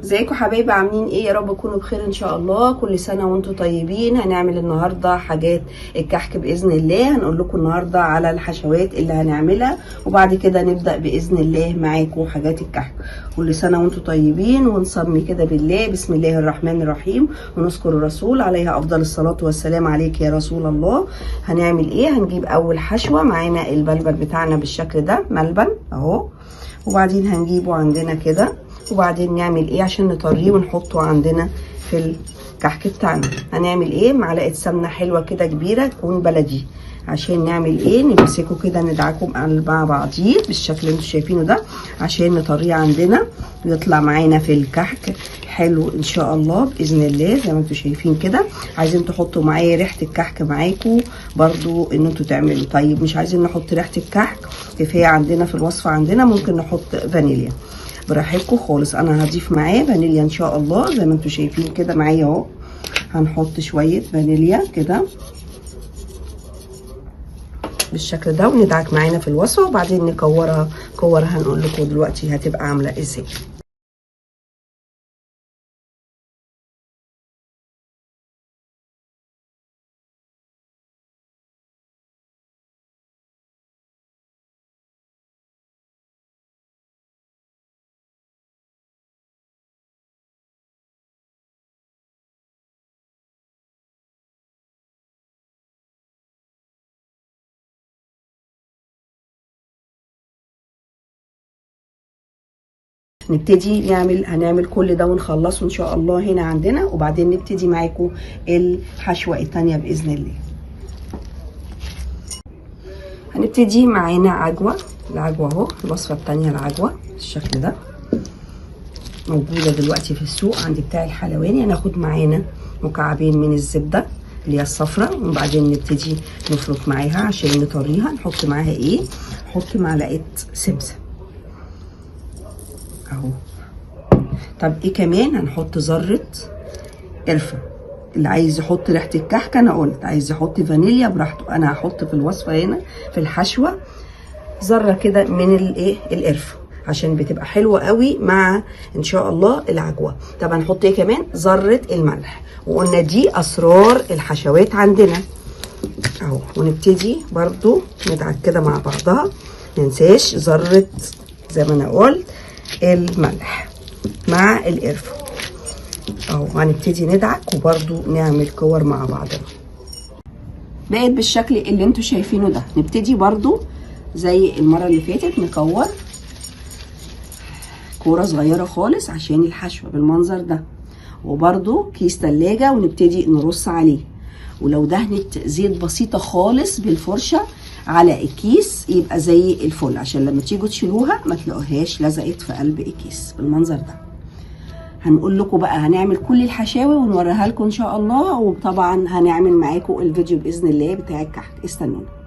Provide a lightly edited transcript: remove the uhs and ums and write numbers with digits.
ازيكم حبايبي، عاملين ايه؟ يا رب تكونوا بخير ان شاء الله. كل سنه وانتم طيبين. هنعمل النهارده حاجات الكحك باذن الله. هنقول لكم النهارده على الحشوات اللي هنعملها، وبعد كده نبدا باذن الله معاكم حاجات الكحك. كل سنه وانتم طيبين، ونصلي كده بالله بسم الله الرحمن الرحيم، ونذكر الرسول عليه افضل الصلاه والسلام. عليك يا رسول الله. هنعمل ايه؟ هنجيب اول حشوه معانا البلبل بتاعنا بالشكل ده، ملبن اهو، وبعدين هنجيبه عندنا كده، وبعدين نعمل ايه عشان نطريه ونحطه عندنا في الكحك بتاعنا. هنعمل ايه؟ معلقه سمنه حلوه كده كبيره تكون بلدي، عشان نعمل ايه؟ نمسكه كده ندعكه مع بعضيه بالشكل اللي انتوا شايفينه ده، عشان نطريه عندنا ويطلع معانا في الكحك حلو ان شاء الله باذن الله. زي ما انتوا شايفين كده. عايزين تحطوا معايا ريحه الكحك معاكم برضو ان انتوا تعملوا. طيب مش عايزين نحط ريحه الكحك، كفايه عندنا في الوصفه عندنا ممكن نحط فانيليا، براحتكم خالص. انا هضيف معاه فانيليا ان شاء الله زي ما انتوا شايفين كده معايا اهو. هنحط شويه فانيليا كده بالشكل ده، وندعك معانا في الوصفه، وبعدين نكورها هنقول لكم دلوقتي هتبقى عامله ازاي. نبتدي هنعمل كل ده ونخلصه ان شاء الله هنا عندنا، وبعدين نبتدي معاكم الحشوه الثانيه باذن الله. هنبتدي معانا العجوه اهو، الوصفه الثانيه العجوه بالشكل ده موجوده دلوقتي في السوق عند بتاع الحلواني. هناخد معانا مكعبين من الزبده اللي هي الصفراء، وبعدين نبتدي نفرك معاها عشان نطريها. نحط معاها ايه؟ نحط معلقه سمسم اهو. طب ايه كمان؟ هنحط ذره قرفه. اللي عايز يحط ريحه الكحك انا قلت، عايز يحط فانيليا براحته. انا هحط في الوصفه هنا في الحشوه ذره كده من الايه القرفه، عشان بتبقى حلوه قوي مع ان شاء الله العجوه. طب هنحط ايه كمان؟ ذره الملح. وقلنا دي اسرار الحشوات عندنا اهو. ونبتدي برضو ندعك كده مع بعضها، مننساش ذره زي ما انا قلت الملح مع القرفه اهو. هنبتدي ندعك وبرضو نعمل كور مع بعضنا. بقت بالشكل اللي انتوا شايفينه ده. نبتدي برضو زي المره اللي فاتت نكور كوره صغيره خالص عشان الحشوه بالمنظر ده، وبرضو كيس تلاجة ونبتدي نرص عليه. ولو دهنت زيت بسيطه خالص بالفرشه على الكيس يبقى زي الفل، عشان لما تيجوا تشيلوها ما تلاقوهاش لزقت في قلب الكيس بالمنظر ده. هنقول لكم بقى هنعمل كل الحشاوي ونوريها لكم ان شاء الله، وطبعا هنعمل معاكم الفيديو باذن الله بتاع الكحك. استنونا.